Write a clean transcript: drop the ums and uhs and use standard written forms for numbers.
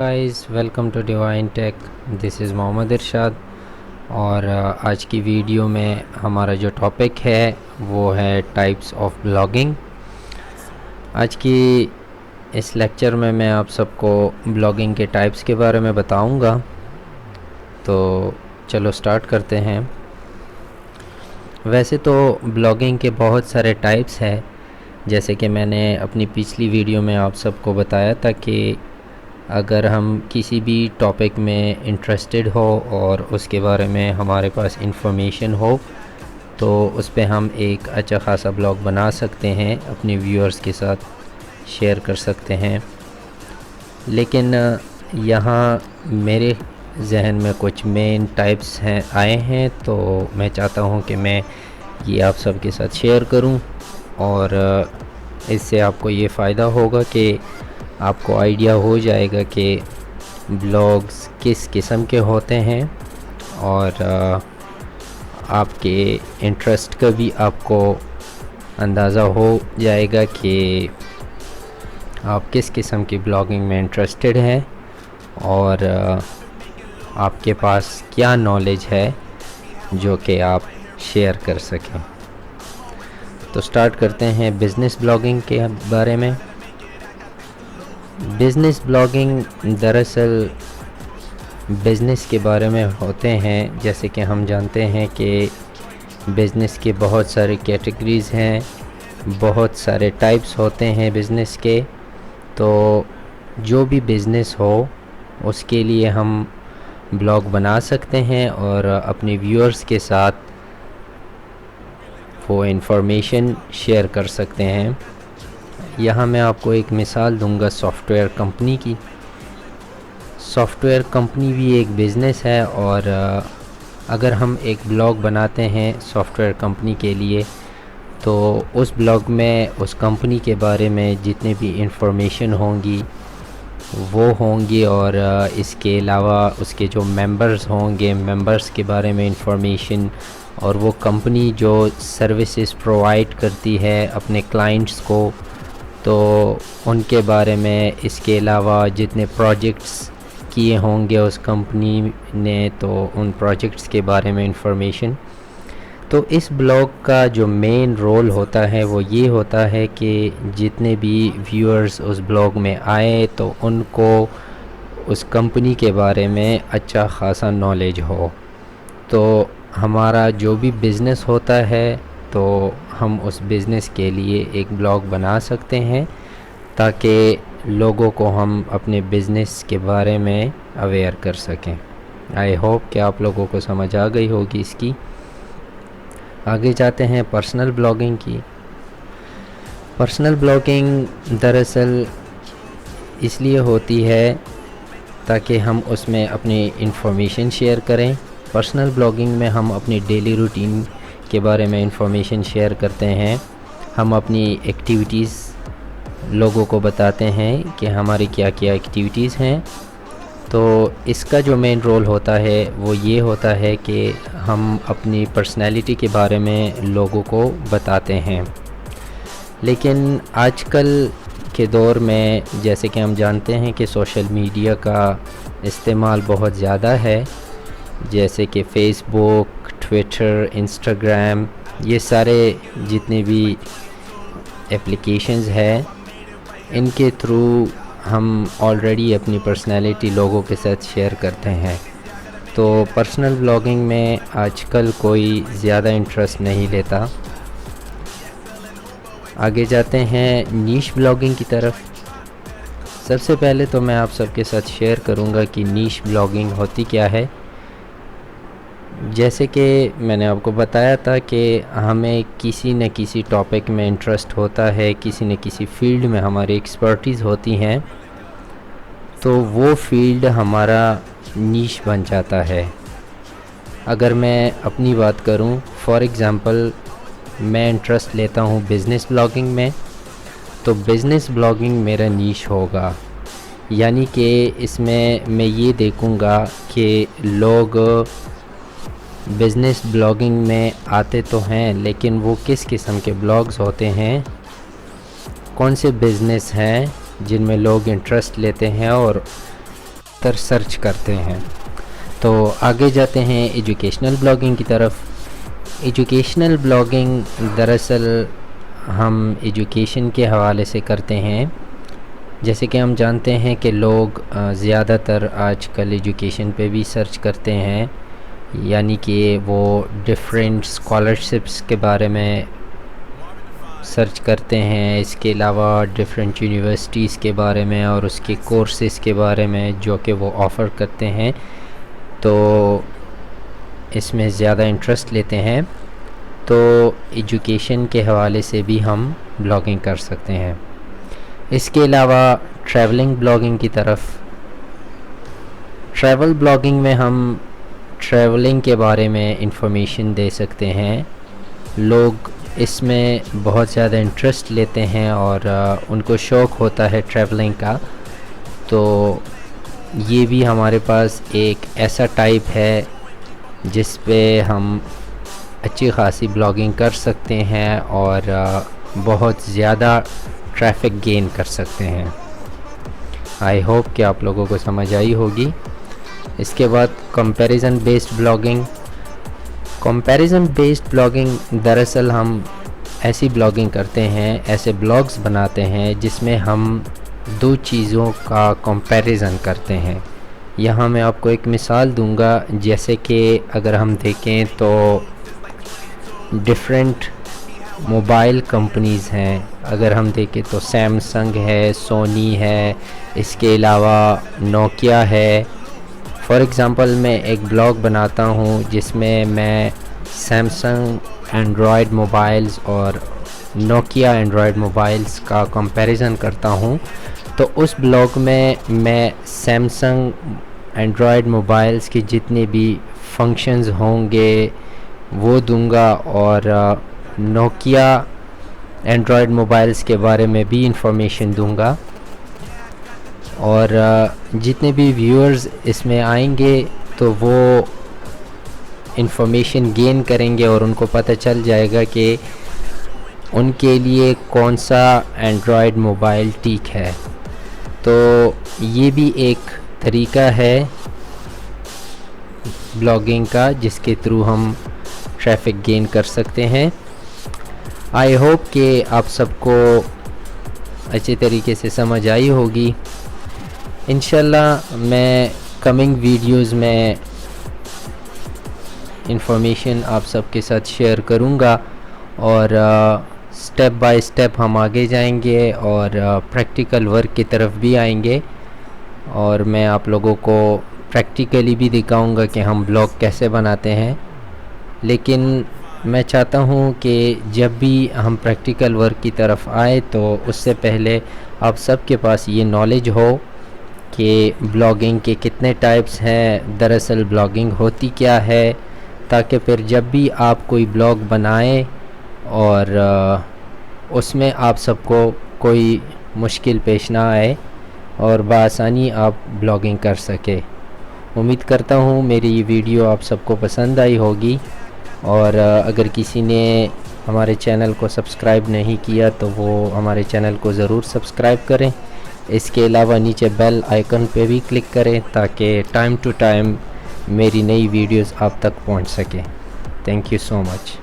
Guys, welcome to Divine Tech. This is Mohammad Irshad. और आज की वीडियो में हमारा जो टॉपिक है वो है टाइप्स ऑफ ब्लॉगिंग। आज की इस लेक्चर में मैं आप सबको ब्लॉगिंग के टाइप्स के बारे में बताऊंगा। तो चलो स्टार्ट करते हैं। वैसे तो ब्लॉगिंग के बहुत सारे टाइप्स हैं, जैसे कि मैंने अपनी पिछली वीडियो में आप सबको बताया था कि अगर हम किसी भी टॉपिक में इंटरेस्टेड हो और उसके बारे में हमारे पास इंफॉर्मेशन हो तो उस पे हम एक अच्छा खासा ब्लॉग बना सकते हैं, अपने व्यूअर्स के साथ शेयर कर सकते हैं। लेकिन यहाँ मेरे जहन में कुछ मेन टाइप्स आए हैं, तो मैं चाहता हूँ कि मैं ये आप सब के साथ शेयर करूँ और इससे आपको ये फ़ायदा होगा कि आपको आइडिया हो जाएगा कि ब्लॉग्स किस किस्म के होते हैं और आपके इंटरेस्ट का भी आपको अंदाज़ा हो जाएगा कि आप किस किस्म की ब्लॉगिंग में इंटरेस्टेड हैं और आपके पास क्या नॉलेज है जो कि आप शेयर कर सकें। तो स्टार्ट करते हैं बिज़नेस ब्लॉगिंग के बारे में। बिज़नेस ब्लॉगिंग दरअसल बिज़नेस के बारे में होते हैं। जैसे कि हम जानते हैं कि बिज़नेस के बहुत सारे कैटेगरीज़ हैं, बहुत सारे टाइप्स होते हैं बिज़नेस के। तो जो भी बिज़नेस हो उसके लिए हम ब्लॉग बना सकते हैं और अपने व्यूअर्स के साथ वो इंफॉर्मेशन शेयर कर सकते हैं। यहाँ मैं आपको एक मिसाल दूंगा सॉफ्टवेयर कंपनी की। सॉफ्टवेयर कंपनी भी एक बिज़नेस है और अगर हम एक ब्लॉग बनाते हैं सॉफ्टवेयर कंपनी के लिए तो उस ब्लॉग में उस कंपनी के बारे में जितने भी इंफॉर्मेशन होंगी वो होंगी और इसके अलावा उसके जो मेंबर्स होंगे, मेंबर्स के बारे में इंफॉर्मेशन और वो कंपनी जो सर्विसेज प्रोवाइड करती है अपने क्लाइंट्स को तो उनके बारे में, इसके अलावा जितने प्रोजेक्ट्स किए होंगे उस कंपनी ने तो उन प्रोजेक्ट्स के बारे में इंफॉर्मेशन। तो इस ब्लॉग का जो मेन रोल होता है वो ये होता है कि जितने भी व्यूअर्स उस ब्लॉग में आए तो उनको उस कंपनी के बारे में अच्छा खासा नॉलेज हो। तो हमारा जो भी बिज़नेस होता है तो हम उस बिज़नेस के लिए एक ब्लॉग बना सकते हैं ताकि लोगों को हम अपने बिज़नेस के बारे में अवेयर कर सकें। आई होप कि आप लोगों को समझ आ गई होगी इसकी। आगे जाते हैं पर्सनल ब्लॉगिंग की। पर्सनल ब्लॉगिंग दरअसल इसलिए होती है ताकि हम उसमें अपनी इंफॉर्मेशन शेयर करें। पर्सनल ब्लॉगिंग में हम अपनी डेली रूटीन के बारे में इंफॉर्मेशन शेयर करते हैं। हम अपनी एक्टिविटीज़ लोगों को बताते हैं कि हमारी क्या क्या एक्टिविटीज़ हैं। तो इसका जो मेन रोल होता है वो ये होता है कि हम अपनी पर्सनैलिटी के बारे में लोगों को बताते हैं। लेकिन आजकल के दौर में जैसे कि हम जानते हैं कि सोशल मीडिया का इस्तेमाल बहुत ज़्यादा है, जैसे कि फ़ेसबुक, ट्विटर, इंस्टाग्राम, ये सारे जितने भी एप्लीकेशंस हैं इनके थ्रू हम ऑलरेडी अपनी पर्सनैलिटी लोगों के साथ शेयर करते हैं। तो पर्सनल ब्लॉगिंग में आजकल कोई ज़्यादा इंटरेस्ट नहीं लेता। आगे जाते हैं नीश ब्लॉगिंग की तरफ। सबसे पहले तो मैं आप सबके साथ शेयर करूंगा कि नीश ब्लॉगिंग होती क्या है। जैसे कि मैंने आपको बताया था कि हमें किसी न किसी टॉपिक में इंटरेस्ट होता है, किसी न किसी फील्ड में हमारी एक्सपर्टीज़ होती हैं, तो वो फील्ड हमारा नीश बन जाता है। अगर मैं अपनी बात करूं, फॉर एग्ज़ाम्पल मैं इंटरेस्ट लेता हूं बिज़नेस ब्लॉगिंग में, तो बिज़नेस ब्लॉगिंग मेरा नीश होगा। यानी कि इसमें मैं ये देखूंगा कि लोग बिज़नेस ब्लॉगिंग में आते तो हैं लेकिन वो किस किस्म के ब्लॉग्स होते हैं, कौन से बिज़नेस हैं जिनमें लोग इंटरेस्ट लेते हैं और تر سرچ کرتے ہیں۔ تو آگے جاتے ہیں ایجوکیشنل بلاگنگ کی طرف۔ ایجوکیشنل بلاگنگ دراصل ہم ایجوکیشن کے حوالے سے کرتے ہیں۔ جیسے کہ ہم جانتے ہیں کہ لوگ زیادہ تر آج کل ایجوکیشن پہ بھی سرچ کرتے ہیں، یعنی کہ وہ ڈفرینٹ اسکالرشپس کے بارے میں سرچ کرتے ہیں، اس کے علاوہ ڈفرینٹ یونیورسٹیز کے بارے میں اور اس کے کورسز کے بارے میں جو کہ وہ آفر کرتے ہیں، تو اس میں زیادہ انٹرسٹ لیتے ہیں۔ تو ایجوکیشن کے حوالے سے بھی ہم بلاگنگ کر سکتے ہیں۔ اس کے علاوہ ٹریولنگ بلاگنگ کی طرف، ٹریول بلاگنگ میں ہم ٹریولنگ کے بارے میں انفارمیشن دے سکتے ہیں۔ لوگ اس میں بہت زیادہ انٹرسٹ لیتے ہیں اور ان کو شوق ہوتا ہے ٹریولنگ کا، تو یہ بھی ہمارے پاس ایک ایسا ٹائپ ہے جس پہ ہم اچھی خاصی بلاگنگ کر سکتے ہیں اور بہت زیادہ ٹریفک گین کر سکتے ہیں۔ آئی ہوپ کہ آپ لوگوں کو سمجھ آئی ہوگی۔ اس کے بعد comparison based blogging. Comparison based blogging دراصل ہم ایسی بلاگنگ کرتے ہیں، ایسے بلاگز بناتے ہیں جس میں ہم دو چیزوں کا کمپیریزن کرتے ہیں۔ یہاں میں آپ کو ایک مثال دوں گا، جیسے کہ اگر ہم دیکھیں تو ڈفرینٹ موبائل کمپنیز ہیں۔ اگر ہم دیکھیں تو سیمسنگ ہے، سونی ہے، اس کے علاوہ نوکیا ہے۔ فار ایگزامپل میں ایک بلاگ بناتا ہوں جس میں میں سیمسنگ اینڈرائڈ موبائلز اور نوکیا اینڈرائڈ موبائلز کا کمپیریزن کرتا ہوں، تو اس بلاگ میں سیمسنگ اینڈرائڈ موبائلز کی جتنے بھی فنکشنز ہوں گے وہ دوں گا، اور نوکیا اینڈرائڈ موبائلز کے بارے میں بھی انفارمیشن دوں گا، اور جتنے بھی ویورز اس میں آئیں گے تو وہ انفارمیشن گین کریں گے اور ان کو پتہ چل جائے گا کہ ان کے لیے کون سا اینڈرائڈ موبائل ٹھیک ہے۔ تو یہ بھی ایک طریقہ ہے بلاگنگ کا جس کے تھرو ہم ٹریفک گین کر سکتے ہیں۔ آئی ہوپ کہ آپ سب کو اچھے طریقے سے سمجھ آئی ہوگی۔ انشاءاللہ میں کمنگ ویڈیوز میں انفارمیشن آپ سب کے ساتھ شیئر کروں گا، اور سٹیپ بائی سٹیپ ہم آگے جائیں گے اور پریکٹیکل ورک کی طرف بھی آئیں گے، اور میں آپ لوگوں کو پریکٹیکلی بھی دکھاؤں گا کہ ہم بلاگ کیسے بناتے ہیں۔ لیکن میں چاہتا ہوں کہ جب بھی ہم پریکٹیکل ورک کی طرف آئے تو اس سے پہلے آپ سب کے پاس یہ نالج ہو کہ بلاگنگ کے کتنے ٹائپس ہیں، دراصل بلاگنگ ہوتی کیا ہے، تاکہ پھر جب بھی آپ کوئی بلاگ بنائیں اور اس میں آپ سب کو کوئی مشکل پیش نہ آئے اور بآسانی آپ بلاگنگ کر سکے۔ امید کرتا ہوں میری یہ ویڈیو آپ سب کو پسند آئی ہوگی، اور اگر کسی نے ہمارے چینل کو سبسکرائب نہیں کیا تو وہ ہمارے چینل کو ضرور سبسکرائب کریں۔ اس کے علاوہ نیچے بیل آئیکن پہ بھی کلک کریں تاکہ ٹائم ٹو ٹائم میری نئی ویڈیوز آپ تک پہنچ سکیں۔ Thank you so much.